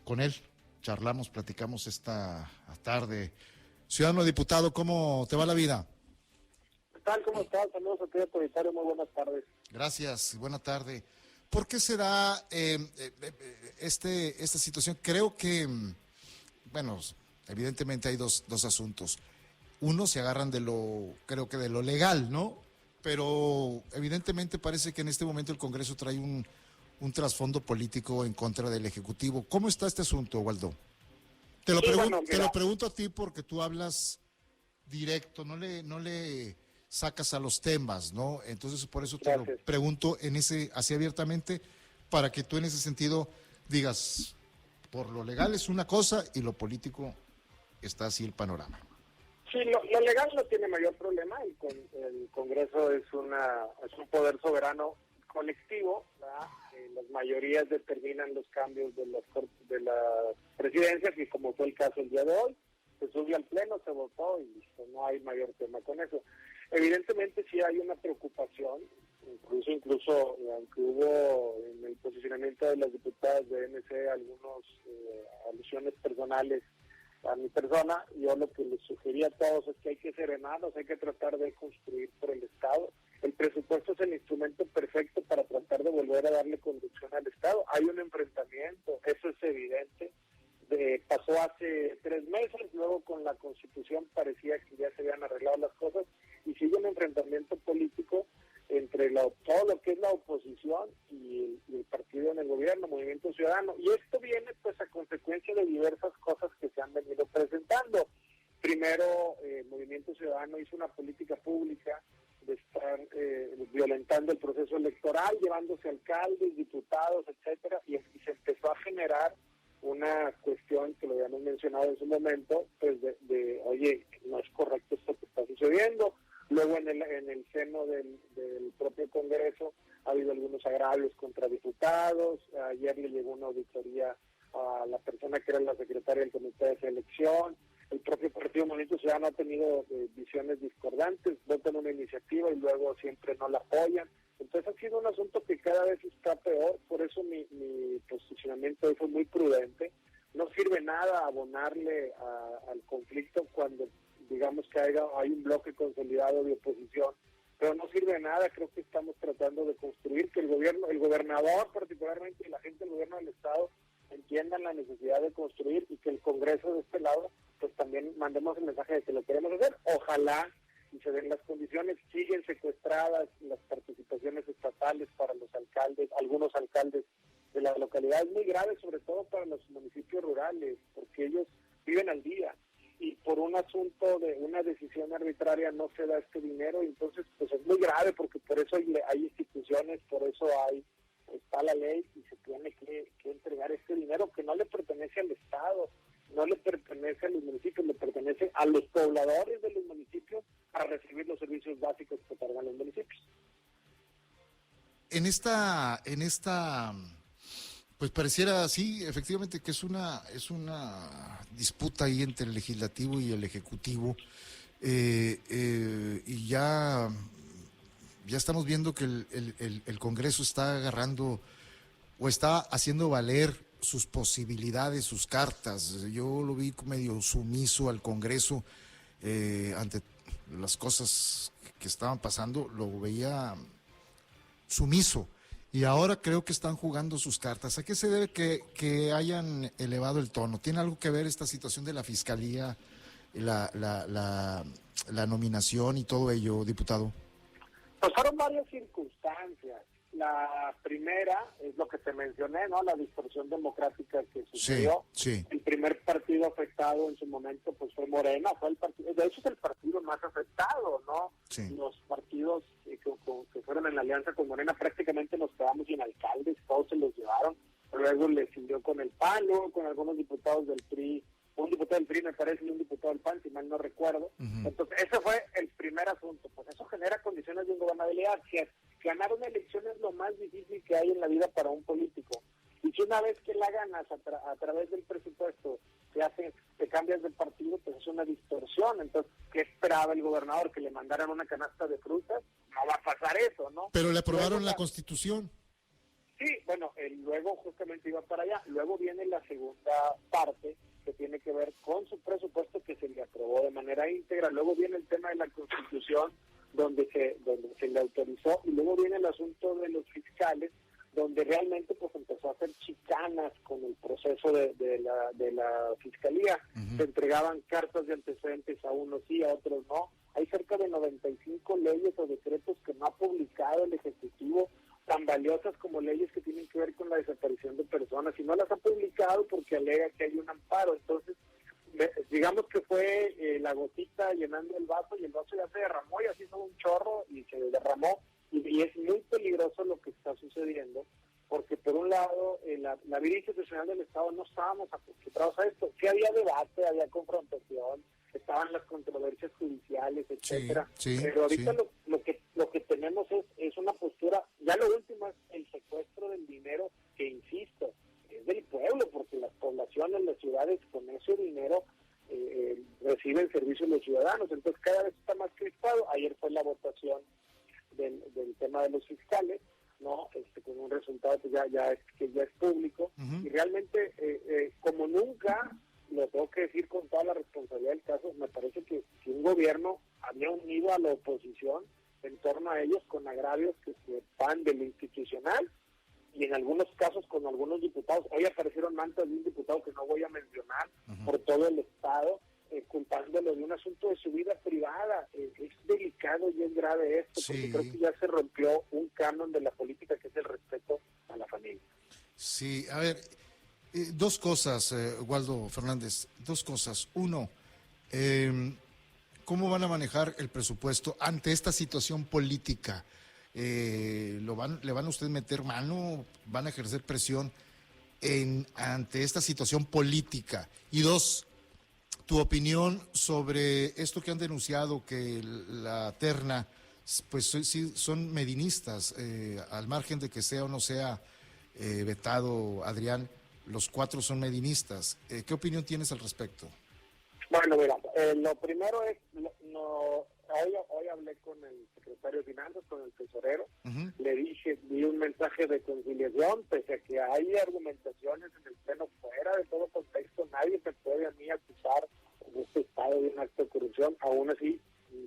con él. Charlamos, platicamos esta tarde. Ciudadano diputado, ¿cómo te va la vida? ¿Qué tal? ¿Cómo estás? Saludos a ti, autoritario. Muy buenas tardes. Gracias, buena tarde. ¿Por qué se da esta situación? Creo que, bueno, evidentemente hay dos asuntos. Uno, se agarran creo que de lo legal, ¿no? Pero evidentemente parece que en este momento el Congreso trae un trasfondo político en contra del Ejecutivo. ¿Cómo está este asunto, Waldo? Te lo pregunto a ti porque tú hablas directo, no le sacas a los temas, ¿no? Entonces por eso te lo pregunto así abiertamente, para que tú en ese sentido digas, por lo legal es una cosa y lo político está así el panorama. Sí, lo legal no tiene mayor problema. El Congreso es un poder soberano colectivo, ¿verdad? Las mayorías determinan los cambios de las presidencias, y como fue el caso el día de hoy, se subió al pleno, se votó y listo, no hay mayor tema con eso. Evidentemente sí hay una preocupación, incluso aunque hubo en el posicionamiento de las diputadas de MC algunas alusiones personales a mi persona. Yo lo que les sugería a todos es que hay que serenarnos, hay que tratar de construir por el Estado. El presupuesto es el instrumento perfecto para tratar de volver a darle conducción al Estado. Hay un enfrentamiento, eso es evidente. Pasó hace 3 meses, luego con la Constitución parecía que ya se habían arreglado las cosas, y sigue un enfrentamiento político entre todo lo que es la oposición y el partido en el gobierno, Movimiento Ciudadano. Y esto viene pues a consecuencia de diversas cosas que se han venido presentando. Primero, Movimiento Ciudadano hizo una política pública de estar violentando el proceso electoral, llevándose alcaldes, diputados, etcétera, y se empezó a generar una cuestión que lo habíamos mencionado en su momento, pues oye, no es correcto esto que está sucediendo. Luego en el seno del propio Congreso ha habido algunos agravios contra diputados. Ayer le llegó una auditoría a la persona que era la secretaria del Comité de Selección. El propio Partido Movimiento Ciudadano ha tenido visiones discordantes, votan una iniciativa y luego siempre no la apoyan. Entonces ha sido un asunto que cada vez está peor, por eso mi posicionamiento hoy fue muy prudente. No sirve nada abonarle al conflicto cuando digamos que hay un bloque consolidado de oposición, pero no sirve de nada. Creo que estamos tratando de construir que el gobernador particularmente y la gente del gobierno del Estado entiendan la necesidad de construir, y que el Congreso de este lado pues también mandemos el mensaje de que lo queremos hacer. Ojalá y se den las condiciones. Siguen secuestradas las participaciones estatales para los alcaldes, algunos alcaldes de la localidad. Es muy grave, sobre todo para los municipios rurales, porque ellos viven al día, y por un asunto de una decisión arbitraria no se da este dinero, y entonces pues es muy grave, porque por eso hay instituciones, por eso está la ley, y se tiene que entregar este dinero que no le pertenece al Estado, no le pertenece a los municipios, le pertenece a los pobladores de los municipios para recibir los servicios básicos que otorgan los municipios. En esta pues pareciera así, efectivamente, que es una disputa ahí entre el legislativo y el ejecutivo, y ya estamos viendo que el Congreso está agarrando o está haciendo valer sus posibilidades, sus cartas. Yo lo vi medio sumiso al Congreso ante las cosas que estaban pasando, lo veía sumiso. Y ahora creo que están jugando sus cartas. ¿A qué se debe que hayan elevado el tono? ¿Tiene algo que ver esta situación de la Fiscalía, la nominación y todo ello, diputado? Pues fueron varias circunstancias. La primera es lo que te mencioné, ¿no? La distorsión democrática que sucedió. Sí. El primer partido afectado en su momento pues fue Morena, de hecho es el partido más afectado, ¿no? Sí. Los partidos que fueron en la alianza con Morena prácticamente nos quedamos sin alcaldes, todos se los llevaron. Luego le siguió con el PAN, luego con algunos diputados del PRI, un diputado del PRI me parece y un diputado del PAN, si mal no recuerdo. Uh-huh. Entonces ese fue el primer asunto, pues eso genera condiciones de ingobernabilidad. Ganar una elección es lo más difícil que hay en la vida para un político. Y si una vez que la ganas a través del presupuesto te cambias de partido, pues es una distorsión. Entonces, ¿qué esperaba el gobernador? ¿Que le mandaran una canasta de frutas? No va a pasar eso, ¿no? Pero le aprobaron la Constitución. Sí, bueno, luego justamente iba para allá. Luego viene la segunda semanas con el proceso de la fiscalía. Se entregaban cartas de antecedentes a unos sí, a otros no. Hay cerca de 95 leyes o decretos que no ha publicado el Ejecutivo, tan valiosas como leyes que tienen que ver con la desaparición de personas, y no las ha publicado porque alega que hay un amparo. Entonces, digamos que fue la gotita llenando el vaso, y el vaso ya se derramó, y así hizo un chorro y se derramó, y es muy peligroso lo que está sucediendo, porque por un lado la vida institucional del Estado no estábamos acostumbrados a esto. Sí había debate, había confrontación, estaban las controversias judiciales, etcétera, pero ahorita lo que tenemos es una postura. Ya lo último es el secuestro del dinero, que insisto, es del pueblo, porque las poblaciones, las ciudades con ese dinero reciben servicios de los ciudadanos. Entonces cada vez está más crispado. Ayer fue la votación del tema de los fiscales, ¿no? Con un resultado que ya es público, y realmente como nunca, lo tengo que decir con toda la responsabilidad del caso, me parece que un gobierno había unido a la oposición en torno a ellos con agravios que se van de lo institucional, y en algunos casos con algunos diputados. Hoy aparecieron mantas de un diputado que no voy a mencionar, por todo el Estado, culpándolo de un asunto de su vida privada. Es delicado y es grave esto, porque creo que ya se rompió un canon de la política, que es el respeto a la familia. Sí, a ver, dos cosas, Waldo Fernández, dos cosas. Uno, ¿cómo van a manejar el presupuesto ante esta situación política? ¿Le van a usted meter mano? ¿Van a ejercer presión ante esta situación política? Y dos, tu opinión sobre esto que han denunciado, que la terna, pues sí, son medinistas, al margen de que sea o no sea vetado Adrián, los cuatro son medinistas. ¿Qué opinión tienes al respecto? Bueno, mira, lo primero es, hoy hablé con el secretario de Finanzas, con el tesorero, le di un mensaje de conciliación, pese a que hay argumentaciones en el pleno fuera de todo contexto. Nadie me puede a mí acusar en este estado de un acto de corrupción. Aún así,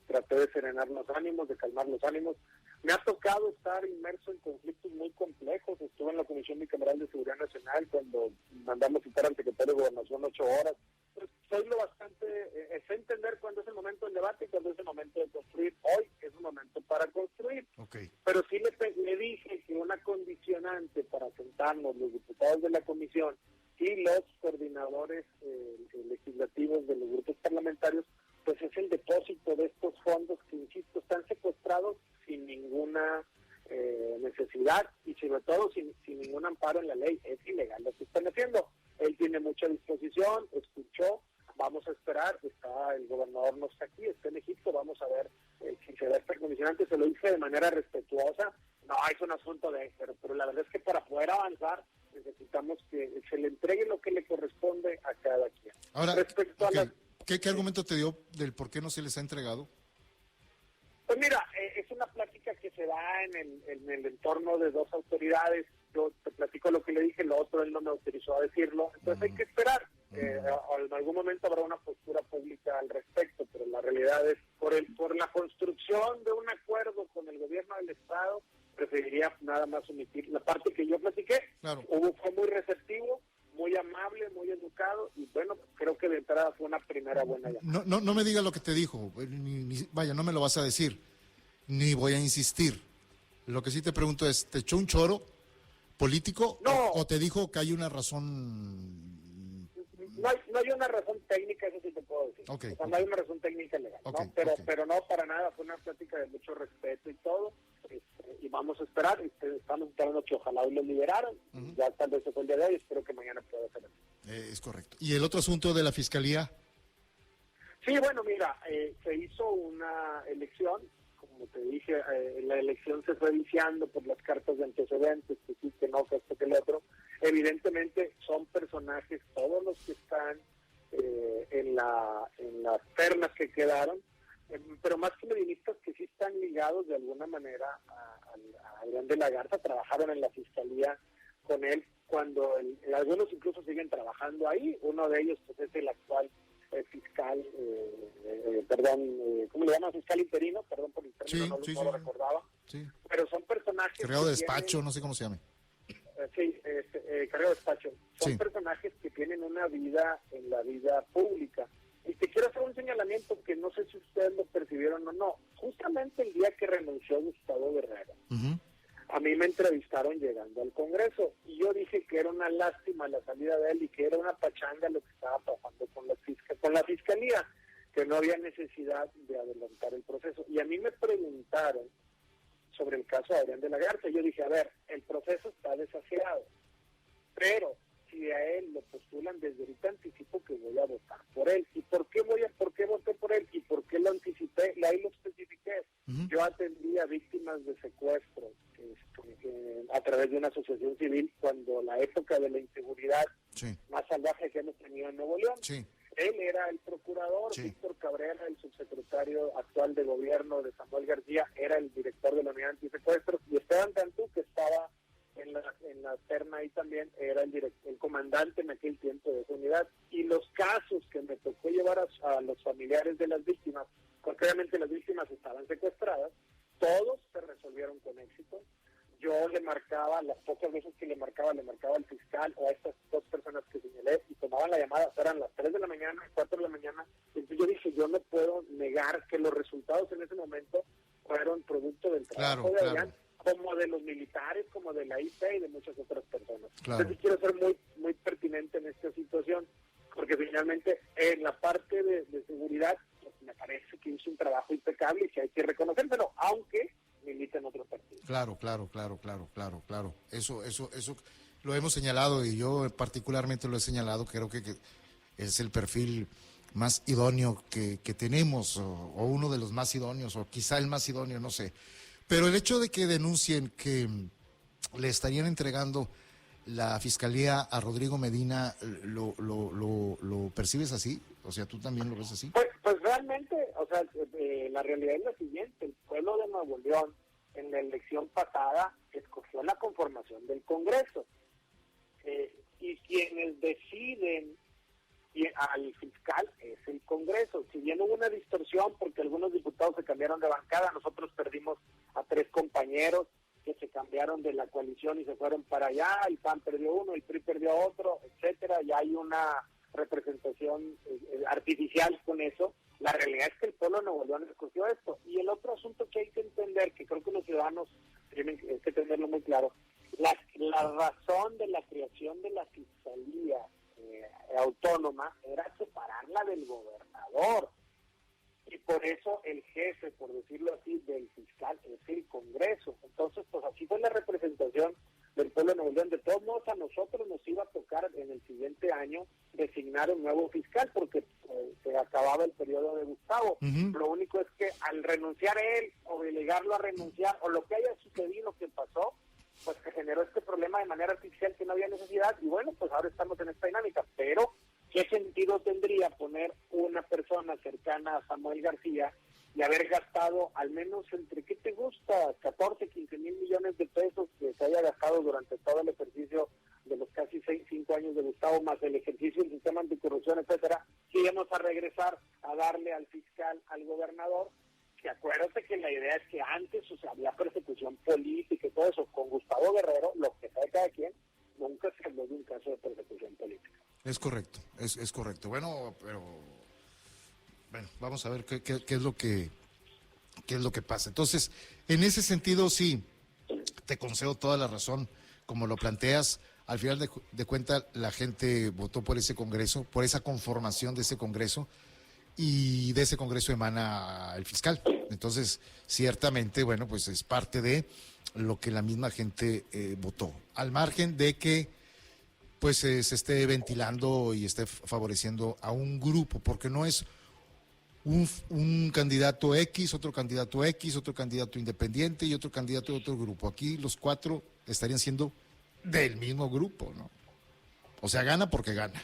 traté de serenar los ánimos, de calmar los ánimos. Me ha tocado estar inmerso en conflictos muy complejos. Estuve en la Comisión Bicameral de Seguridad Nacional cuando mandamos citar al secretario de Gobernación 8 horas. Pues, soy lo bastante, sé entender cuándo es el momento del debate y cuándo es el momento de construir. Hoy es un momento para construir. Pero sí le dije que una condicionante para sentarnos los diputados de la comisión y los coordinadores legislativos de los grupos parlamentarios, pues es el depósito de estos fondos que, insisto, están secuestrados sin ninguna necesidad, y sobre todo sin ningún amparo en la ley. Es ilegal lo que están haciendo. Él tiene mucha disposición, escuchó, vamos a esperar. Está el gobernador, no está aquí, está en Egipto, vamos a ver si se da esta condicionante. Se lo hice de manera respetuosa. No, es un asunto pero la verdad es que para poder avanzar necesitamos que se le entregue lo que le corresponde a cada quien. Ahora, ¿qué argumento te dio del por qué no se les ha entregado? Pues mira, es una plática que se da en el entorno de dos autoridades. Yo te platico lo que le dije, lo otro él no me autorizó a decirlo. Entonces hay que esperar. En algún momento habrá una postura pública al respecto, pero la realidad es, por la construcción de un acuerdo con el gobierno del Estado, preferiría nada más omitir la parte que yo platiqué. Claro. Fue muy receptivo, muy amable, muy educado, y bueno, creo que de entrada fue una primera buena llamada. No me digas lo que te dijo, vaya, no me lo vas a decir, ni voy a insistir. Lo que sí te pregunto es, ¿te echó un choro político? No. ¿O te dijo que hay una razón? No hay una razón técnica, eso sí te puedo decir. No hay una razón técnica legal, ¿no? Pero no, para nada, fue una plática de mucho respeto y todo, y vamos a esperar. Estamos esperando que ojalá hoy lo liberaran. Ya tal vez se fue el día de hoy, espero que mañana pueda ser así. Es correcto. ¿Y el otro asunto de la Fiscalía? Sí, bueno, mira, se hizo una elección. Como te dije, la elección se fue viciando por las cartas de antecedentes, que sí, que no, que esto, que el otro. Evidentemente son personajes, todos los que están en las ternas que quedaron, pero más que medinistas, que sí están ligados de alguna manera a Adrián de la Garza. Trabajaron en la Fiscalía con él cuando algunos incluso siguen trabajando ahí. Uno de ellos pues es el actual fiscal, ¿cómo le llaman? Fiscal interino, perdón por el término, no lo recordaba. Sí. Pero son personajes... Cargado de despacho, no sé cómo se llame. Sí, cargado de despacho. son Sí. personajes que tienen una vida en la vida pública. Y te quiero hacer un señalamiento que no sé si ustedes lo percibieron o no. Justamente el día que renunció Gustavo Guerrero, Ujú. a mí me entrevistaron llegando al Congreso y yo dije que era una lástima la salida de él y que era una pachanga lo que estaba pasando con la Fiscalía, que no había necesidad de adelantar el proceso. Y a mí me preguntaron sobre el caso de Adrián de la Garza. Yo dije, a ver, el proceso está desafiado, pero si a él lo postulan desde ahorita, anticipo que voy a votar por él. ¿Y por qué voté por él? ¿Y por qué lo anticipé? Y ahí lo especifiqué. Ujú. Yo atendí a víctimas de secuestro a través de una asociación civil cuando la época de la inseguridad Sí, más salvaje que hemos tenido en Nuevo León. sí, Él era el procurador, Sí. Víctor Cabrera, el subsecretario actual de gobierno de Samuel García, era el director de la unidad antisecuestros, y Esteban Cantú, que estaba en la terna ahí también, era el comandante en aquel tiempo de esa unidad. Y los casos que me tocó llevar a los familiares de las víctimas, porque obviamente las víctimas estaban secuestradas, todos se resolvieron con éxito. Yo le marcaba, las pocas veces que le marcaba al fiscal o a estas dos personas que señalé y tomaban la llamada, eran las 3 de la mañana, 4 de la mañana. Entonces yo dije, yo no puedo negar que los resultados en ese momento fueron producto del trabajo Claro, de Adrián, claro. como de los militares, como de la IP y de muchas otras personas. Claro. Entonces quiero ser muy, muy pertinente en esta situación, porque finalmente en la parte de seguridad, pues, me parece que hizo un trabajo impecable y que hay que reconocérselo, aunque milita en otro partido. Claro. Eso lo hemos señalado y yo particularmente lo he señalado. Creo que es el perfil más idóneo que tenemos, o uno de los más idóneos, o quizá el más idóneo, no sé. Pero el hecho de que denuncien que le estarían entregando la fiscalía a Rodrigo Medina, ¿lo percibes así? O sea, ¿tú también lo ves así? Pues realmente, o sea, la realidad es la siguiente: el pueblo de Nuevo León en la elección pasada escogió la conformación del Congreso, y quienes deciden al fiscal es el Congreso. Si bien hubo una distorsión porque algunos diputados se cambiaron de bancada, nosotros perdimos a 3 compañeros que se cambiaron de la coalición y se fueron para allá, el PAN perdió uno, el PRI perdió otro, etcétera, y hay una representación artificial con eso. La realidad es que el pueblo de Nuevo León escogió esto. Y el otro asunto que hay que entender, que creo que los ciudadanos tienen que tenerlo muy claro, la razón de la creación de la fiscalía autónoma era separarla del gobernador, y por eso el jefe, por decirlo así, del fiscal es el Congreso. Entonces, pues así fue la representación del pueblo de Nuevo León. De todos modos, a nosotros nos iba a tocar en el siguiente año designar un nuevo fiscal, porque se acababa el periodo de Gustavo. Uh-huh. Lo único es que al renunciar él, o obligarlo a renunciar, o lo que haya sucedido, que pasó, pues se generó este problema de manera artificial que no había necesidad, y bueno, pues ahora estamos en esta dinámica. Pero ¿qué sentido tendría poner una persona cercana a Samuel García y haber gastado al menos entre, ¿qué te gusta?, 14, 15 mil millones de pesos que se haya gastado durante todo el ejercicio de los casi 5 años de Gustavo, más el ejercicio del sistema anticorrupción, etcétera? Si íbamos a regresar a darle al fiscal, al gobernador, que acuérdate que la idea es que antes, o sea, había persecución política y todo eso. Con Gustavo Guerrero, lo que sabe cada quien, nunca se habló de un caso de persecución política. Es correcto, es correcto. Bueno, vamos a ver qué es lo que pasa. Entonces, en ese sentido, sí, te concedo toda la razón, como lo planteas. Al final de cuentas, la gente votó por ese Congreso, por esa conformación de ese Congreso, y de ese Congreso emana el fiscal. Entonces, ciertamente, bueno, pues es parte de lo que la misma gente votó. Al margen de que pues se esté ventilando y esté favoreciendo a un grupo, porque no es un candidato X, otro candidato X, otro candidato independiente y otro candidato de otro grupo. Aquí los 4 estarían siendo del mismo grupo, ¿no? O sea, gana porque gana.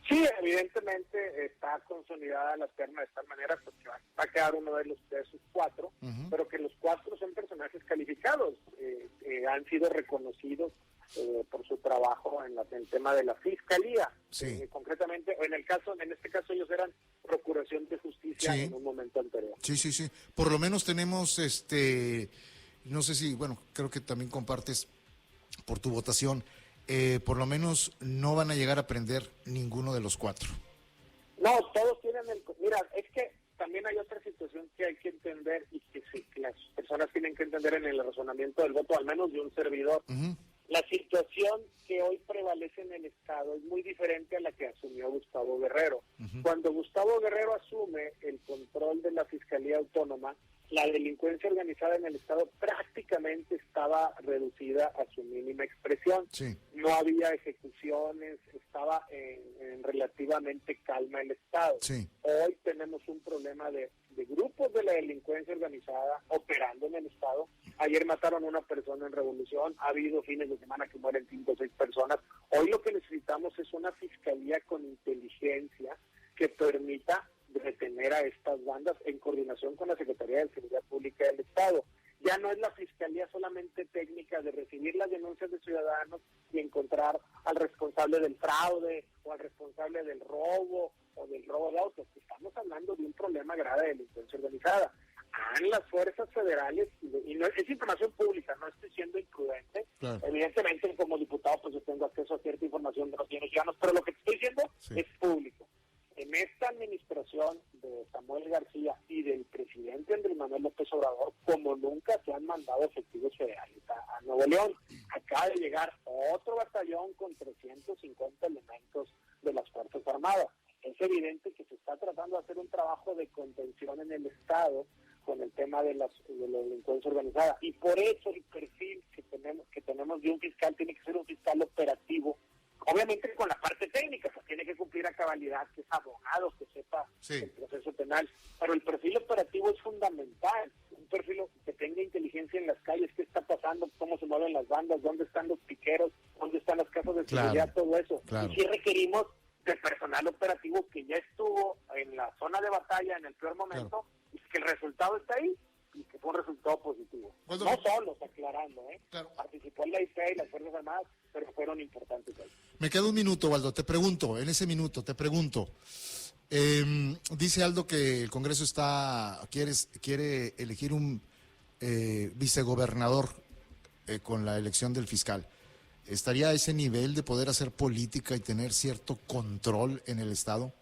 Sí, evidentemente está consolidada la terna de tal manera, pues que va a quedar uno de esos 4, Uh-huh. pero que los 4 son personajes calificados, han sido reconocidos por su trabajo en el tema de la fiscalía. Sí. Concretamente, en este caso ellos eran Procuración de Justicia, Sí. en un momento anterior. Sí. Por lo menos tenemos, no sé si, bueno, creo que también compartes por tu votación por lo menos no van a llegar a aprender ninguno de los 4. No, todos tienen Mira, es que también hay otra situación que hay que entender y que las personas tienen que entender en el razonamiento del voto, al menos de un servidor. Uh-huh. La situación que hoy prevalece en el Estado es muy diferente a la que asumió Gustavo Guerrero. Uh-huh. Cuando Gustavo Guerrero asume el control de la Fiscalía Autónoma, la delincuencia organizada en el Estado prácticamente estaba reducida a su mínima expresión. Sí. No había ejecuciones, estaba en relativamente calma el Estado. Sí. Hoy tenemos un problema de grupos de la delincuencia organizada operando en el Estado. Ayer mataron a una persona en Revolución, ha habido fines de semana que mueren 5 o 6 personas. Hoy lo que necesitamos es una fiscalía con inteligencia que permita detener a estas bandas en coordinación con la Secretaría de Seguridad Pública del Estado. Ya no es la fiscalía solamente técnica de recibir las denuncias de ciudadanos y encontrar al responsable del fraude o al responsable del robo o del robo de autos. Estamos hablando de un problema grave de delincuencia organizada. Las fuerzas federales, y no, es información pública, no estoy siendo imprudente. Claro. Evidentemente, como diputado, pues yo tengo acceso a cierta información de los ciudadanos, pero lo que estoy diciendo es público. En esta administración de Samuel García y del presidente Andrés Manuel López Obrador, como nunca se han mandado efectivos federales a Nuevo León. Acaba de llegar otro batallón con 350 elementos de las Fuerzas Armadas. Es evidente que se está tratando de hacer un trabajo de contención en el Estado con el tema de la delincuencia organizada. Y por eso el perfil que tenemos de un fiscal tiene que ser un fiscal operativo, obviamente con la parte técnica, pues tiene que cumplir a cabalidad, que es abogado, que sepa el proceso penal, pero el perfil operativo es fundamental, un perfil que tenga inteligencia en las calles, qué está pasando, cómo se mueven las bandas, dónde están los piqueros, dónde están las casas de seguridad, todo eso. Y sí requerimos de personal operativo que ya estuvo en la zona de batalla en el peor momento, y que el resultado está ahí, y que fue un resultado positivo. No solos, aclarando, participó en la ICE y las Fuerzas Armadas, pero fueron importantes ahí. Me queda un minuto, Waldo, te pregunto, dice Aldo que el Congreso quiere elegir un vicegobernador con la elección del fiscal. ¿Estaría a ese nivel de poder hacer política y tener cierto control en el Estado?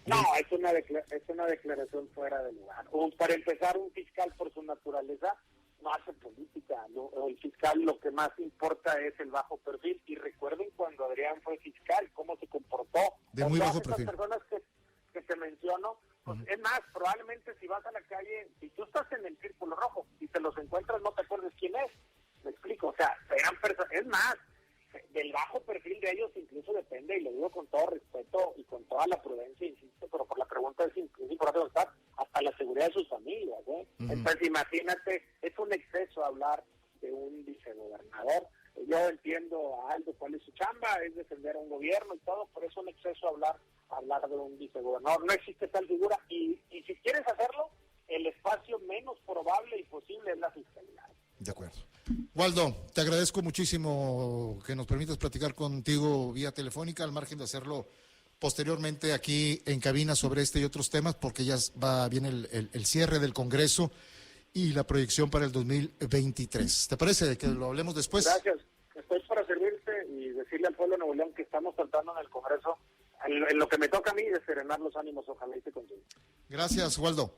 No, es una declaración fuera de lugar. Para empezar, un fiscal por su naturaleza no hace política, ¿no? El fiscal lo que más importa es el bajo perfil. Y recuerden cuando Adrián fue fiscal, cómo se comportó. De muy bajo perfil. Las personas que te menciono, pues es más, probablemente si vas a la calle, si tú estás en el círculo rojo y te los encuentras, no te acuerdes quién es. Me explico, o sea, eran personas, es más, del bajo perfil de ellos incluso depende, y lo digo con todo respeto y con toda la prudencia, insisto, pero por la pregunta es importante estar hasta la seguridad de sus familias, ¿eh? Entonces imagínate, es un exceso hablar de un vicegobernador. Yo entiendo a Aldo cuál es su chamba, es defender a un gobierno y todo, pero es un exceso hablar de un vicegobernador. No existe tal figura, y si quieres hacerlo, el espacio menos probable y posible es la fiscalía. De acuerdo. Waldo, te agradezco muchísimo que nos permitas platicar contigo vía telefónica, al margen de hacerlo posteriormente aquí en cabina sobre este y otros temas, porque ya viene el cierre del Congreso y la proyección para el 2023. ¿Te parece que lo hablemos después? Gracias. Estoy para servirte y decirle al pueblo de Nuevo León que estamos tratando en el Congreso, en lo que me toca a mí, de serenar los ánimos. Ojalá y se consiga. Gracias, Waldo.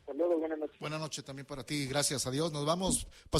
Saludos, buenas noches. Buenas noches también para ti. Gracias a Dios. Nos vamos.